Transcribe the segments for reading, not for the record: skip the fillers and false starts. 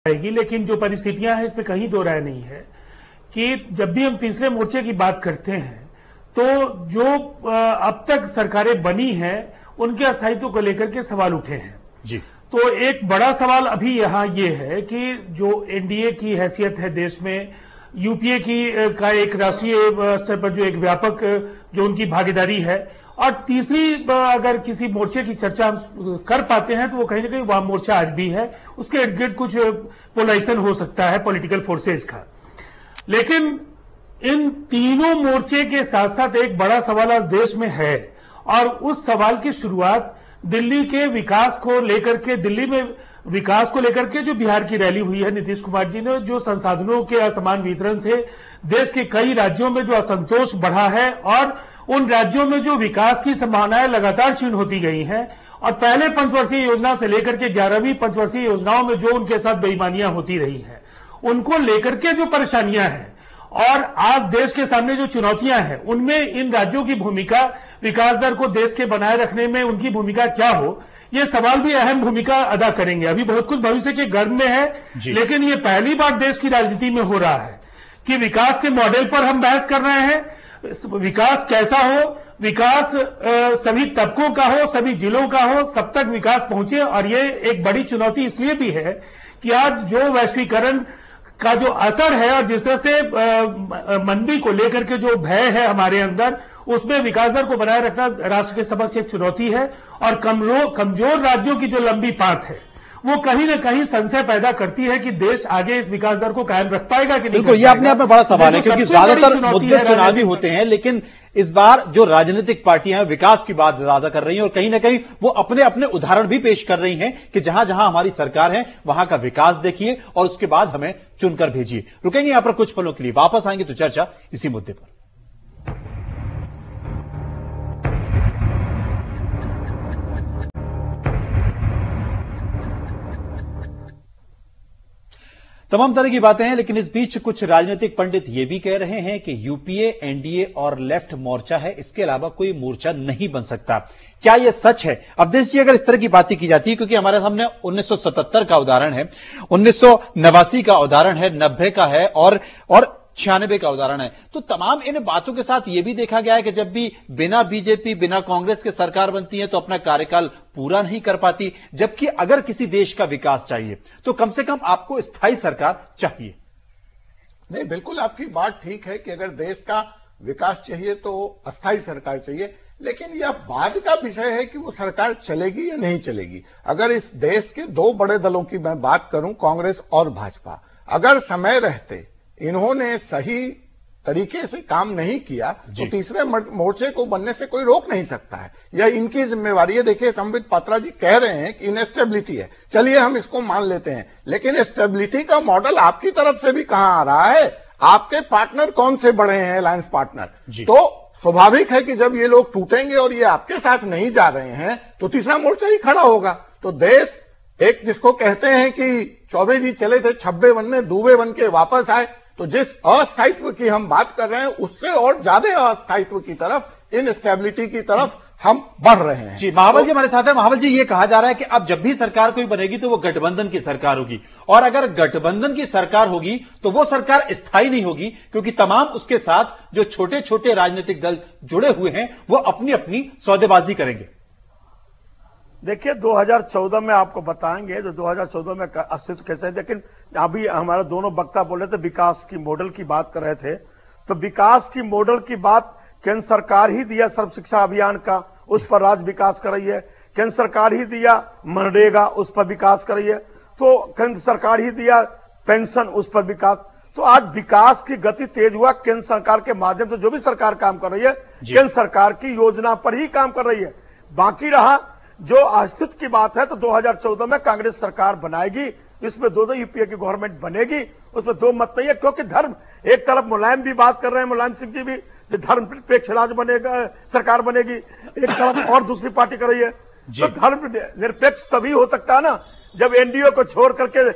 आएगी, लेकिन जो परिस्थितियां हैं इस पे कहीं दो राय नहीं है कि जब भी हम तीसरे मोर्चे की बात करते हैं तो जो अब तक सरकारें बनी हैं उनके अस्थायित्व को लेकर के सवाल उठे हैं जी। तो एक बड़ा सवाल अभी यहां ये है कि जो एनडीए की हैसियत है देश में, यूपीए की का एक राष्ट्रीय स्तर पर जो एक व्यापक जो उनकी भागीदारी है, और तीसरी अगर किसी मोर्चे की चर्चा हम कर पाते हैं तो वो कहीं ना कहीं वह मोर्चा आज भी है, उसके इर्द गिर्द कुछ पोलराइजेशन हो सकता है पॉलिटिकल फोर्सेज का। लेकिन इन तीनों मोर्चे के साथ साथ एक बड़ा सवाल आज देश में है, और उस सवाल की शुरुआत दिल्ली के विकास को लेकर के, दिल्ली में विकास को लेकर के जो बिहार की रैली हुई है नीतीश कुमार जी ने, जो संसाधनों के असमान वितरण से देश के कई राज्यों में जो असंतोष बढ़ा है और उन राज्यों में जो विकास की संभावनाएं लगातार क्षीण होती गई हैं, और पहले पंचवर्षीय योजना से लेकर के 11वीं पंचवर्षीय योजनाओं में जो उनके साथ बेईमानियां होती रही हैं, उनको लेकर के जो परेशानियां हैं और आज देश के सामने जो चुनौतियां हैं, उनमें इन राज्यों की भूमिका, विकास दर को देश के बनाए रखने में उनकी भूमिका क्या हो, ये सवाल भी अहम भूमिका अदा करेंगे। अभी बहुत कुछ भविष्य के गर्भ में है, लेकिन ये पहली बार देश की राजनीति में हो रहा है कि विकास के मॉडल पर हम बहस कर रहे हैं। विकास कैसा हो, विकास सभी तबकों का हो, सभी जिलों का हो, सब तक विकास पहुंचे। और ये एक बड़ी चुनौती इसलिए भी है कि आज जो वैश्वीकरण का जो असर है और जिस तरह से मंदी को लेकर के जो भय है हमारे अंदर, उसमें विकास दर को बनाए रखना राष्ट्र के समक्ष एक चुनौती है। और कमजोर राज्यों की जो लंबी पाथ है वो कहीं न कहीं संशय पैदा करती है कि देश आगे इस विकास दर को कायम रख पाएगा कि नहीं। बिल्कुल, ये अपने आप में बड़ा सवाल है क्योंकि ज्यादातर मुद्दे चुनावी होते हैं, लेकिन इस बार जो राजनीतिक पार्टियां विकास की बात ज्यादा कर रही हैं और कहीं ना कहीं वो अपने अपने उदाहरण भी पेश कर रही हैं कि जहां जहां हमारी सरकार है वहां का विकास देखिए और उसके बाद हमें चुनकर भेजिए। रुकेंगे यहां पर कुछ पलों के लिए, वापस आएंगे तो चर्चा इसी मुद्दे पर। तमाम तरह की बातें हैं, लेकिन इस बीच कुछ राजनीतिक पंडित यह भी कह रहे हैं कि यूपीए, एनडीए और लेफ्ट मोर्चा है, इसके अलावा कोई मोर्चा नहीं बन सकता। क्या यह सच है? अवधेश जी, अगर इस तरह की बातें की जाती है, क्योंकि हमारे सामने 1977 का उदाहरण है, 1989 का उदाहरण है, 90 का है और 96 का उदाहरण है, तो तमाम इन बातों के साथ यह भी देखा गया है कि जब भी बिना बीजेपी, बिना कांग्रेस के सरकार बनती है तो अपना कार्यकाल पूरा नहीं कर पाती, जबकि अगर किसी देश का विकास चाहिए तो कम से कम आपको स्थायी सरकार चाहिए। नहीं, बिल्कुल आपकी बात ठीक है कि अगर देश का विकास चाहिए तो अस्थायी सरकार चाहिए, लेकिन यह बाद का विषय है कि वो सरकार चलेगी या नहीं चलेगी। अगर इस देश के दो बड़े दलों की मैं बात करूं, कांग्रेस और भाजपा, अगर समय रहते इन्होंने सही तरीके से काम नहीं किया तो तीसरे मोर्चे को बनने से कोई रोक नहीं सकता है। यह इनकी जिम्मेवारी है। देखिए, संबित पात्रा जी कह रहे हैं कि इनस्टेबिलिटी है, चलिए हम इसको मान लेते हैं, लेकिन स्टेबिलिटी का मॉडल आपकी तरफ से भी कहां आ रहा है? आपके पार्टनर कौन से बड़े हैं, अलायंस पार्टनर? तो स्वाभाविक है कि जब ये लोग टूटेंगे और ये आपके साथ नहीं जा रहे हैं तो तीसरा मोर्चा ही खड़ा होगा। तो देश एक जिसको कहते हैं कि चौबे जी चले थे 26 बनने, दूबे बन के वापस आए, तो जिस अस्थायित्व की हम बात कर रहे हैं उससे और ज्यादा अस्थायित्व की तरफ, इनस्टेबिलिटी की तरफ हम बढ़ रहे हैं। जी, महावल जी हमारे साथ है। महावल जी, ये कहा जा रहा है कि अब जब भी सरकार कोई बनेगी तो वो गठबंधन की सरकार होगी, और अगर गठबंधन की सरकार होगी तो वो सरकार स्थायी नहीं होगी, क्योंकि तमाम उसके साथ जो छोटे छोटे राजनीतिक दल जुड़े हुए हैं वो अपनी अपनी सौदेबाजी करेंगे। देखिए, 2014 में आपको बताएंगे जो 2014 में अस्तित्व कैसे है, लेकिन अभी हमारे दोनों वक्ता बोले थे विकास की मॉडल की बात कर रहे थे, तो विकास की मॉडल की बात केंद्र सरकार ही दिया, सर्व शिक्षा अभियान का, उस पर राज्य विकास कर रही है। केंद्र सरकार ही दिया मनरेगा, उस पर विकास कर रही है। तो केंद्र सरकार ही दिया पेंशन, उस पर विकास। तो आज विकास की गति तेज हुआ केंद्र सरकार के माध्यम से। जो भी सरकार काम कर रही है केंद्र सरकार की योजना पर ही काम कर रही है। बाकी रहा जो अस्तित्व की बात है, तो 2014 में कांग्रेस सरकार बनाएगी, इसमें दो यूपीए की गवर्नमेंट बनेगी, उसमें दो मत नहीं है। क्योंकि धर्म, एक तरफ मुलायम भी बात कर रहे हैं, मुलायम सिंह जी भी, जो धर्म निरपेक्ष राज्य बनेगा, सरकार बनेगी, एक तरफ और दूसरी पार्टी कर रही है। तो धर्म निरपेक्ष तभी हो सकता है ना जब एनडीए को छोड़ करके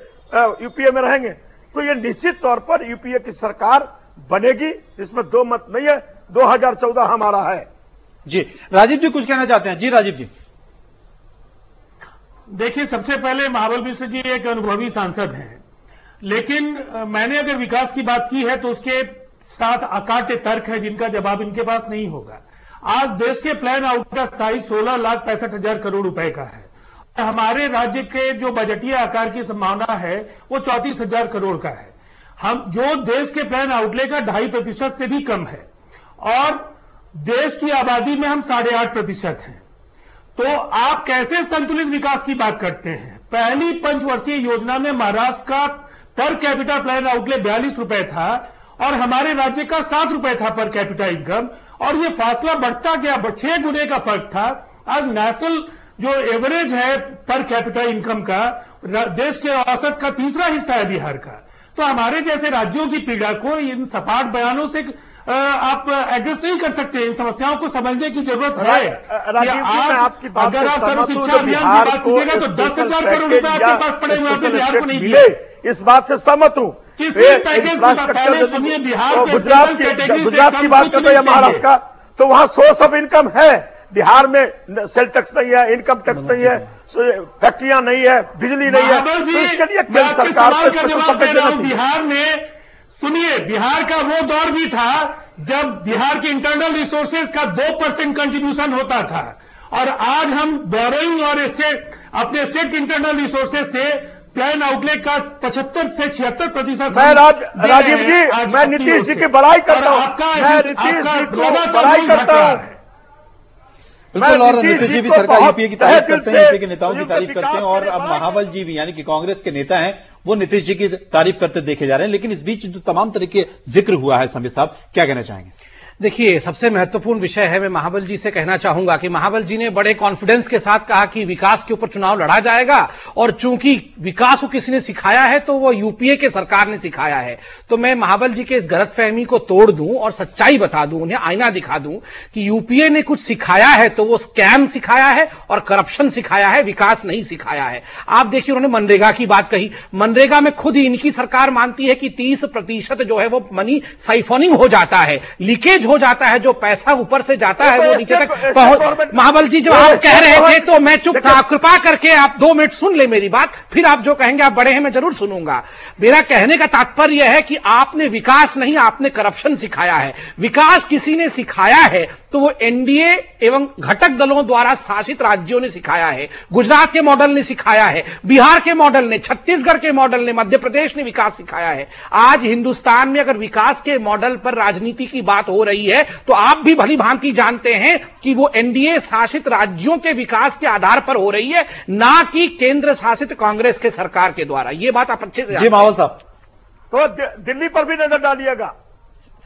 यूपीए में रहेंगे। तो ये निश्चित तौर पर यूपीए की सरकार बनेगी, इसमें दो मत नहीं है। 2014 हमारा है। जी, राजीव जी कुछ कहना चाहते हैं? जी राजीव जी। देखिए, सबसे पहले महाबल मिश्र जी एक अनुभवी सांसद हैं लेकिन मैंने अगर विकास की बात की है तो उसके साथ अकाट्य तर्क है जिनका जवाब इनके पास नहीं होगा। आज देश के प्लान आउट का साइज 16,65,000 करोड़ रुपए का है। हमारे राज्य के जो बजटीय आकार की संभावना है वो 34,000 करोड़ का है। हम जो देश के प्लान आउटले का 2.5% से भी कम है और देश की आबादी में हम 8.5% हैं। तो आप कैसे संतुलित विकास की बात करते हैं? पहली पंचवर्षीय योजना में महाराष्ट्र का पर कैपिटा प्लान आउटले 42 रुपए था और हमारे राज्य का 7 रुपए था पर कैपिटा इनकम, और ये फासला बढ़ता गया, 6 गुने का फर्क था। आज नेशनल जो एवरेज है पर कैपिटा इनकम का देश के औसत का तीसरा हिस्सा है बिहार का। तो हमारे जैसे राज्यों की पीड़ा को इन सपाट बयानों से आप एड्रेस नहीं कर सकते। इन समस्याओं को समझने की जरूरत है। आपकी बात अगर आप सर्व शिक्षा अभियान की बात कीजिएगा तो 10,000 करोड़ रुपए आपके पास पड़े हुए हैं, बिहार को नहीं दिए। इस बात से सहमत हूं। पहले सुनिए, बिहार गुजरात की बात करते हैं, महाराष्ट्र का, तो वहां सोर्स ऑफ इनकम है। बिहार में सेल टैक्स नहीं है, इनकम टैक्स नहीं है, फैक्ट्रियां नहीं है, बिजली नहीं है, तो इसके लिए केंद्र सरकार को बिहार में सुनिए, बिहार का वो दौर भी था जब बिहार के इंटरनल रिसोर्सेज का 2% कंट्रीब्यूशन होता था और आज हम बोरोइंग और अपने स्टेट इंटरनल रिसोर्सेज से प्लान आउटले का 75 से 76%। मैं राजीव जी, मैं नीतीश जी की बड़ाई करता हूं, मैं नीतीश जी को बड़ाई करता हूं। बिल्कुल, और नीतीश जी भी सरकार यूपीए की तारीफ करते हैं, यूपीए के नेताओं की तारीफ करते हैं, और अब महाबल जी भी यानी कि कांग्रेस के नेता हैं वो नीतीश जी की तारीफ करते देखे जा रहे हैं। लेकिन इस बीच जो तमाम तरीके जिक्र हुआ है, संबित साहब क्या कहना चाहेंगे? देखिए, सबसे महत्वपूर्ण विषय है, मैं महाबल जी से कहना चाहूंगा कि महाबल जी ने बड़े कॉन्फिडेंस के साथ कहा कि विकास के ऊपर चुनाव लड़ा जाएगा, और चूंकि विकास को किसी ने सिखाया है तो वो यूपीए के सरकार ने सिखाया है। तो मैं महाबल जी के इस गलतफहमी को तोड़ दूं और सच्चाई बता दूं, उन्हें आईना दिखा दूं कि यूपीए ने कुछ सिखाया है तो वो स्कैम सिखाया है और करप्शन सिखाया है, विकास नहीं सिखाया है। आप देखिए, उन्होंने मनरेगा की बात कही। मनरेगा में खुद ही इनकी सरकार मानती है कि 30% जो है वो मनी साइफोनिंग हो जाता है, लीकेज हो जाता है, जो पैसा ऊपर से जाता है वो नीचे तक पहुंच। महाबल जी, जब आप कह रहे थे तो मैं चुप था, कृपा करके आप 2 मिनट सुन ले मेरी बात, फिर आप जो कहेंगे, आप बड़े हैं, मैं जरूर सुनूंगा। मेरा कहने का तात्पर्य है कि आपने विकास नहीं, आपने करप्शन सिखाया है। विकास किसी ने सिखाया है तो वो एनडीए एवं घटक दलों द्वारा शासित राज्यों ने सिखाया है। गुजरात के मॉडल ने सिखाया है, बिहार के मॉडल ने, छत्तीसगढ़ के मॉडल ने, मध्य प्रदेश ने विकास सिखाया है। आज हिंदुस्तान में अगर विकास के मॉडल पर राजनीति की बात हो रही है तो आप भी भली भांति जानते हैं कि वो एनडीए शासित राज्यों के विकास के आधार पर हो रही है, ना कि केंद्र शासित कांग्रेस के सरकार के द्वारा। यह बात आप अच्छे से जी महावल साहब। तो दिल्ली पर भी नजर डालिएगा,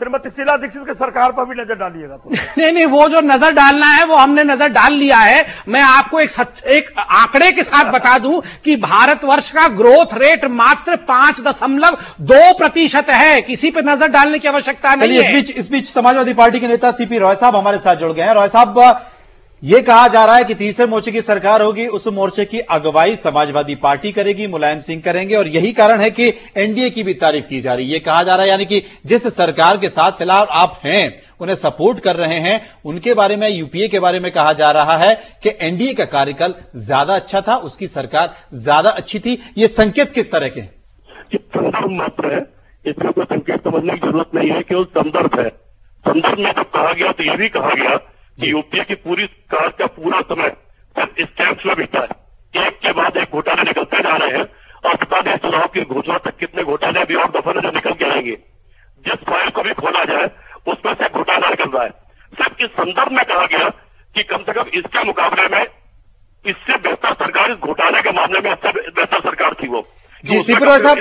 श्रीमती शीला दीक्षित की सरकार पर भी नजर डालिएगा। तो नहीं, वो जो नजर डालना है वो हमने नजर डाल लिया है। मैं आपको एक आंकड़े के साथ बता दूं कि भारतवर्ष का ग्रोथ रेट मात्र 5.2% है। किसी पे नजर डालने की आवश्यकता नहीं है। इस बीच समाजवादी पार्टी के नेता सीपी रॉय साहब हमारे साथ जुड़ गए हैं। रॉय साहब, ये कहा जा रहा है कि तीसरे मोर्चे की सरकार होगी, उस मोर्चे की अगुवाई समाजवादी पार्टी करेगी, मुलायम सिंह करेंगे, और यही कारण है कि एनडीए की भी तारीफ की जा रही है। ये कहा जा रहा है यानी कि जिस सरकार के साथ फिलहाल आप हैं, उन्हें सपोर्ट कर रहे हैं, उनके बारे में, यूपीए के बारे में कहा जा रहा है कि एनडीए का कार्यकाल ज्यादा अच्छा था, उसकी सरकार ज्यादा अच्छी थी। ये संकेत किस तरह के हैं? संदर्भ मात्र है, इसमें कोई संकेत समझने की जरूरत नहीं है, केवल संदर्भ है। संदर्भ में जब कहा गया तो यह भी कहा गया कि यूपीए की पूरी कार का पूरा समय सिर्फ स्कैम्स में बीता है। एक के बाद एक घोटाले निकलते जा रहे हैं और पता नहीं चुनाव की घोषणा तक कितने घोटाले अभी और दफा जो निकल के आएंगे। जिस फाइल को भी खोला जाए उसमें से घोटाला निकल रहा है। सिर्फ इस संदर्भ में कहा गया कि कम से कम इसके मुकाबले में इससे बेहतर सरकार, इस घोटाले के मामले में इससे बेहतर सरकार थी वो। जी सीपी रॉय साहब,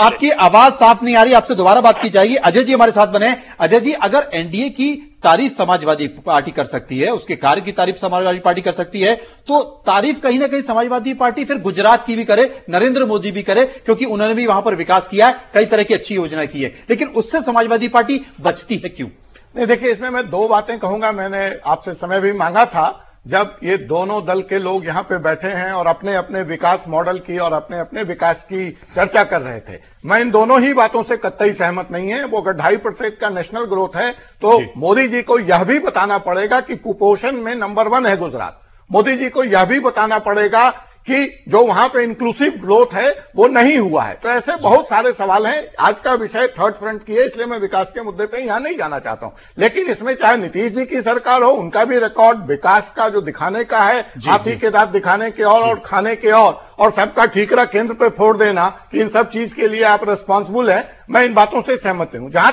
आपकी आवाज साफ नहीं आ रही, आपसे दोबारा बात की जाएगी। अजय जी हमारे साथ बने। अजय जी, अगर एनडीए की तारीफ समाजवादी पार्टी कर सकती है, उसके कार्य की तारीफ समाजवादी पार्टी कर सकती है, तो तारीफ कहीं ना कहीं समाजवादी पार्टी फिर गुजरात की भी करे, नरेंद्र मोदी भी करे, क्योंकि उन्होंने भी वहां पर विकास किया है, कई तरह की अच्छी योजना की है, लेकिन उससे समाजवादी पार्टी बचती है क्यों? नहीं, देखिए, इसमें मैं 2 बातें कहूंगा। मैंने आपसे समय भी मांगा था जब ये दोनों दल के लोग यहां पे बैठे हैं और अपने अपने विकास मॉडल की और अपने अपने विकास की चर्चा कर रहे थे। मैं इन दोनों ही बातों से कतई सहमत नहीं है। वो अगर 2.5% का नेशनल ग्रोथ है तो मोदी जी को यह भी बताना पड़ेगा कि कुपोषण में नंबर 1 है गुजरात। मोदी जी को यह भी बताना पड़ेगा कि जो वहां पे इंक्लूसिव ग्रोथ है वो नहीं हुआ है। तो ऐसे बहुत सारे सवाल हैं। आज का विषय थर्ड फ्रंट की है, इसलिए मैं विकास के मुद्दे पे यहां नहीं जाना चाहता हूं। लेकिन इसमें चाहे नीतीश जी की सरकार हो, उनका भी रिकॉर्ड विकास का जो दिखाने का है, हाथी के दांत दिखाने के और खाने के और सबका ठीकरा केंद्र पे फोड़ देना कि इन सब चीज के लिए आप रिस्पॉन्सिबल है, मैं इन बातों से सहमत हूं। जहां